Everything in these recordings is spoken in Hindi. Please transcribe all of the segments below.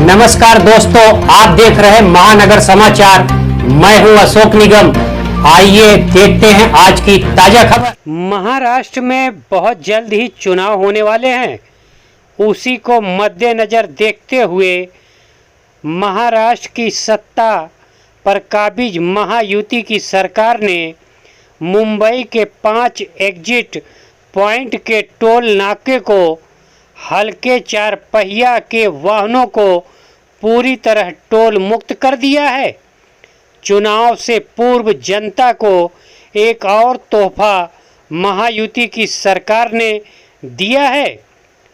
नमस्कार दोस्तों, आप देख रहे हैं महानगर समाचार। मैं हूं अशोक निगम। आइए देखते हैं आज की ताजा खबर। महाराष्ट्र में बहुत जल्द ही चुनाव होने वाले हैं। उसी को मद्देनजर देखते हुए महाराष्ट्र की सत्ता पर काबिज महायुति की सरकार ने मुंबई के 5 एग्जिट पॉइंट के टोल नाके को हल्के 4 पहिया के वाहनों को पूरी तरह टोल मुक्त कर दिया है। चुनाव से पूर्व जनता को एक और तोहफा महायुति की सरकार ने दिया है।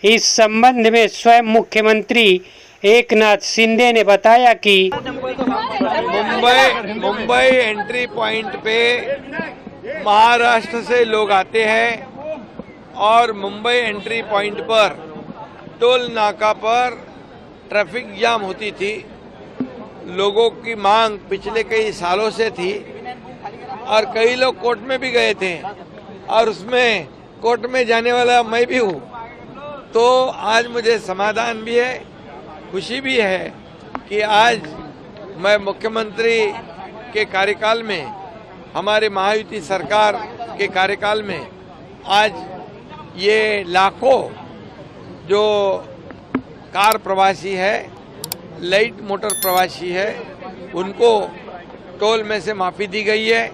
इस संबंध में स्वयं मुख्यमंत्री एकनाथ शिंदे ने बताया कि मुंबई एंट्री पॉइंट पे महाराष्ट्र से लोग आते हैं और मुंबई एंट्री पॉइंट पर टोल नाका पर ट्रैफिक जाम होती थी। लोगों की मांग पिछले कई सालों से थी और कई लोग कोर्ट में भी गए थे और उसमें कोर्ट में जाने वाला मैं भी हूँ। तो आज मुझे समाधान भी है, खुशी भी है कि आज मैं मुख्यमंत्री के कार्यकाल में, हमारे महायुति सरकार के कार्यकाल में आज ये लाखों जो कार प्रवासी है, लाइट मोटर प्रवासी है, उनको टोल में से माफ़ी दी गई है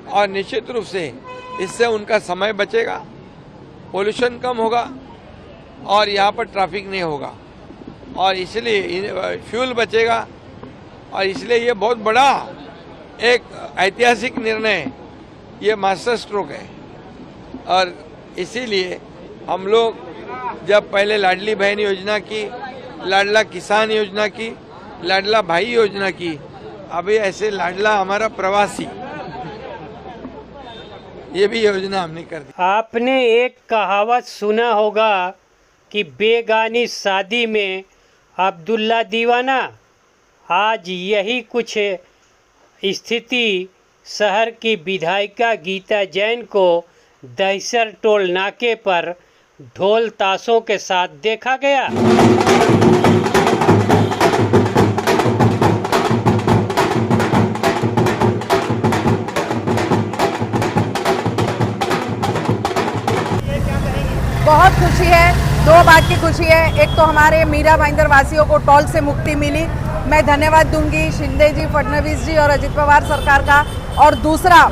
और निश्चित रूप से इससे उनका समय बचेगा, पोल्यूशन कम होगा और यहाँ पर ट्रैफिक नहीं होगा और इसलिए फ्यूल बचेगा। और इसलिए ये बहुत बड़ा एक ऐतिहासिक निर्णय, ये मास्टर स्ट्रोक है। और इसीलिए हम लोग जब पहले लाडली बहन योजना की, लाडला किसान योजना की, लाडला भाई योजना की, अभी ऐसे लाडला हमारा प्रवासी, ये भी योजना हमने कर दी। आपने एक कहावत सुना होगा कि बेगानी शादी में अब्दुल्ला दीवाना। आज यही कुछ स्थिति शहर की विधायिका गीता जैन को दहिसर टोल नाके पर ढोल ताशों के साथ देखा गया। बहुत खुशी है, दो बात की खुशी है। एक तो हमारे मीरा भाईंदर वासियों को टोल से मुक्ति मिली, मैं धन्यवाद दूंगी शिंदे जी, फडणवीस जी और अजित पवार सरकार का। और दूसरा,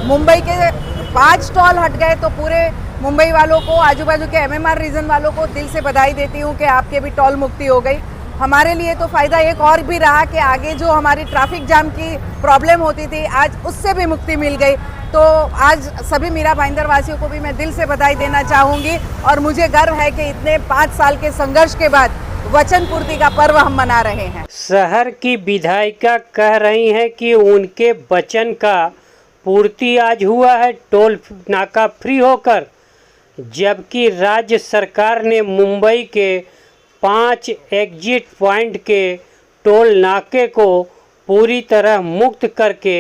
मुंबई के 5 टोल हट गए तो पूरे मुंबई वालों को, आजू बाजू के एमएमआर रीजन वालों को दिल से बधाई देती हूँ कि आपके भी टोल मुक्ति हो गई। हमारे लिए तो फ़ायदा एक और भी रहा कि आगे जो हमारी ट्रैफिक जाम की प्रॉब्लम होती थी, आज उससे भी मुक्ति मिल गई। तो आज सभी मीरा भाईंदर वासियों को भी मैं दिल से बधाई देना चाहूँगी और मुझे गर्व है कि इतने 5 साल के संघर्ष के बाद वचन पूर्ति का पर्व हम मना रहे हैं। शहर की विधायिका कह रही हैं कि उनके वचन का पूर्ति आज हुआ है टोल नाका फ्री होकर, जबकि राज्य सरकार ने मुंबई के 5 एग्जिट पॉइंट के टोल नाके को पूरी तरह मुक्त करके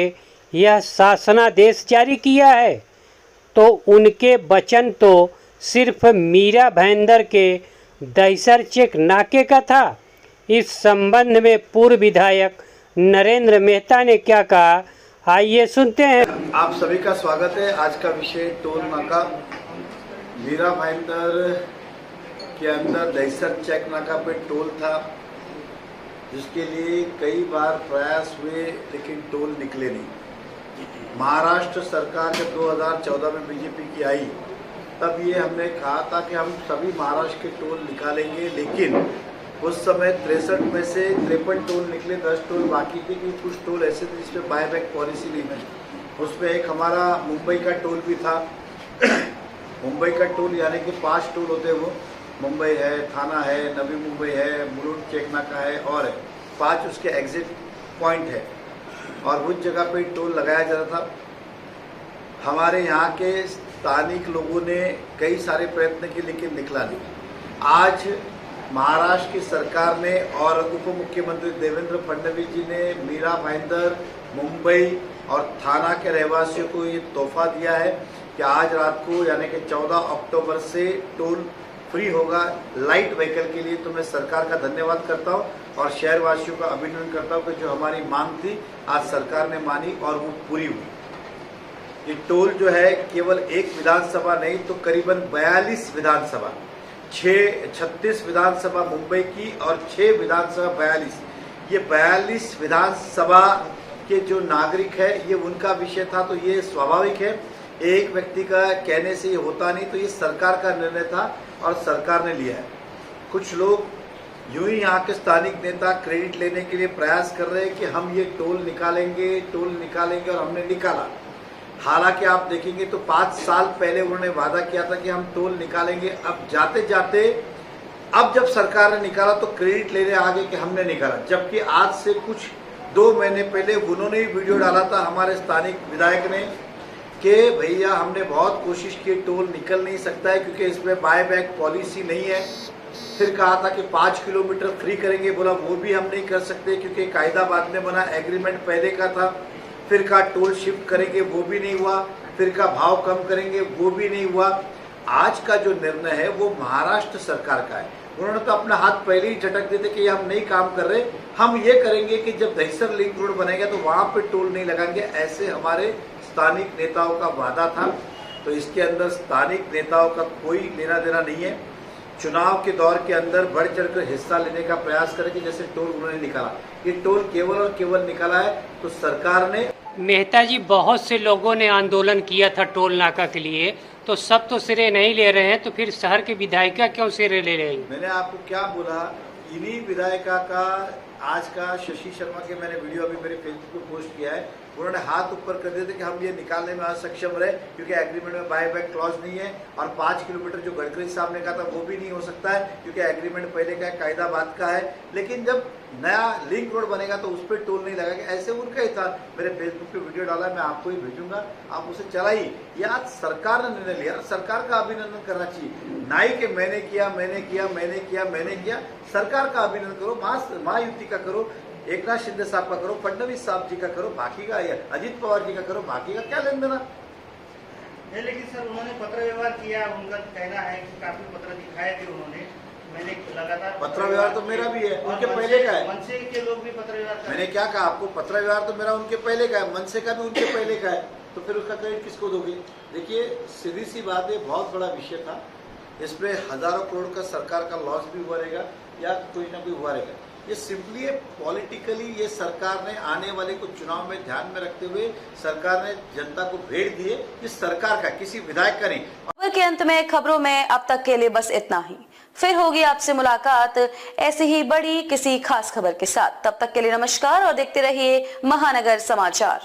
यह शासनादेश जारी किया है। तो उनके वचन तो सिर्फ मीरा भाईंदर के दहिसर चेक नाके का था। इस संबंध में पूर्व विधायक नरेंद्र मेहता ने क्या कहा, आइए सुनते हैं। आप सभी का स्वागत है। आज का विषय टोल नाका। मीरा भाईंदर के अंदर दहिसर चेक नाका पे टोल था, जिसके लिए कई बार प्रयास हुए लेकिन टोल निकले नहीं। महाराष्ट्र सरकार जब 2014 में बीजेपी की आई, तब ये हमने कहा था कि हम सभी महाराष्ट्र के टोल निकालेंगे, लेकिन उस समय 63 में से 53 टोल निकले, 10 टोल बाकी थे क्योंकि कुछ टोल ऐसे थे जिसमें बायबैक पॉलिसी नहीं है। उसमें एक हमारा मुंबई का टोल भी था। मुंबई का टोल यानी कि 5 टोल होते हैं, वो मुंबई है, थाना है, नवी मुंबई है, मुलुंड चेक नाका है और 5 उसके एग्जिट पॉइंट है और उस जगह पे टोल लगाया जा रहा था। हमारे यहाँ के स्थानिक लोगों ने कई सारे प्रयत्न किए लेकिन निकला नहीं। आज महाराष्ट्र की सरकार ने और उप मुख्यमंत्री देवेंद्र फडणवीस जी ने मीरा भाईंदर, मुंबई और थाना के रहवासियों को ये तोहफा दिया है कि आज रात को यानी कि 14 अक्टूबर से टोल फ्री होगा लाइट व्हीकल के लिए। तो मैं सरकार का धन्यवाद करता हूं और शहरवासियों का अभिनंदन करता हूं कि जो हमारी मांग थी आज सरकार ने मानी और वो पूरी हुई। ये टोल जो है केवल एक विधानसभा नहीं तो करीबन 42 विधानसभा, 36 विधानसभा मुंबई की और 6 विधानसभा 42, ये 42 विधानसभा के जो नागरिक है ये उनका विषय था। तो ये स्वाभाविक है, एक व्यक्ति का कहने से ये होता नहीं, तो ये सरकार का निर्णय था और सरकार ने लिया है। कुछ लोग यूं ही यहाँ के स्थानिक नेता क्रेडिट लेने के लिए प्रयास कर रहे हैं कि हम ये टोल निकालेंगे और हमने निकाला। हालांकि आप देखेंगे तो 5 साल पहले उन्होंने वादा किया था कि हम टोल निकालेंगे। अब जाते जाते अब जब सरकार ने निकाला तो क्रेडिट लेने आ गए कि हमने निकाला, जबकि आज से कुछ 2 महीने पहले उन्होंने ही वीडियो डाला था हमारे स्थानिक विधायक ने कि भैया हमने बहुत कोशिश की, टोल निकल नहीं सकता है क्योंकि इसमें बाय बैक पॉलिसी नहीं है। फिर कहा था कि 5 किलोमीटर फ्री करेंगे, बोला वो भी हम नहीं कर सकते क्योंकि कायदा बाद में बना, एग्रीमेंट पहले का था। फिर कहा टोल शिफ्ट करेंगे, वो भी नहीं हुआ। फिर का भाव कम करेंगे, वो भी नहीं हुआ। आज का जो निर्णय है वो महाराष्ट्र सरकार का है। उन्होंने तो अपना हाथ पहले ही झटक देते कि हम नहीं काम कर रहे, हम ये करेंगे कि जब दहिसर लिंक रोड बनेगा तो वहां पे टोल नहीं लगाएंगे, ऐसे हमारे स्थानिक नेताओं का वादा था। तो इसके अंदर स्थानिक नेताओं का कोई लेना देना नहीं है। चुनाव के दौर के अंदर बढ़ चढ़कर हिस्सा लेने का प्रयास करेंगे, जैसे टोल उन्होंने निकाला, ये टोल केवल और केवल निकाला है तो सरकार ने। मेहता जी, बहुत से लोगों ने आंदोलन किया था टोल नाका के लिए, तो सब तो सिरे नहीं ले रहे हैं, तो फिर शहर के विधायिका क्यों सिरे ले रहे हैं? मैंने आपको क्या बोला, इन्हीं विधायिका का आज का शशि शर्मा के मैंने वीडियो अभी मेरे फेसबुक पे पोस्ट किया है। उन्होंने हाथ ऊपर कर दिए थे कि हम ये निकालने में असक्षम रहे क्योंकि एग्रीमेंट में बाय बैक क्लॉज नहीं है, और 5 किलोमीटर जो गडकरी साहब ने कहा था वो भी नहीं हो सकता है क्योंकि एग्रीमेंट पहले का है, कायदा बाद का है। लेकिन जब नया लिंक रोड बनेगा तो उस पर टोल नहीं लगेगा, ऐसे उनका ही था। मेरे फेसबुक पे वीडियो डाला, मैं आपको ही भेजूंगा, आप उसे चलाइए। ये आज सरकार ने निर्णय लिया, सरकार का अभिनंदन करना चाहिए, ना ही कि मैंने किया। सरकार का अभिनंदन करो, महायुति का करो, एकनाथ शिंदे साहब का करो, फडणवीस साहब जी का करो, बाकी का अजित पवार जी का करो, बाकी का क्या लेन देना। लेकिन सर उन्होंने पत्र व्यवहार किया, उनका कहना है कि काफी पत्र दिखाए थे उन्होंने, मैंने लगातार पत्र व्यवहार तो मेरा भी है, उनके पहले का है। मनसे के लोग भी पत्र व्यवहार, मैंने क्या कहा आपको, पत्र व्यवहार तो मेरा उनके पहले का है, मनसे का भी उनके पहले का है, तो फिर उसका क्रेडिट किसको दोगे? देखिए सीधी सी बात है, बहुत बड़ा विषय था, इसमें हजारों करोड़ का सरकार का लॉस भी हुआ रहेगा या कोई ना कोई हुआ रहेगा। ये सिंपली पॉलिटिकली ये सरकार ने आने वाले कुछ चुनाव में ध्यान में रखते हुए सरकार ने जनता को भेंट दिए, ये सरकार का, किसी विधायक का नहीं। खबर के अंत में खबरों में अब तक के लिए बस इतना ही। फिर होगी आपसे मुलाकात ऐसी ही बड़ी किसी खास खबर के साथ। तब तक के लिए नमस्कार और देखते रहिए महानगर समाचार।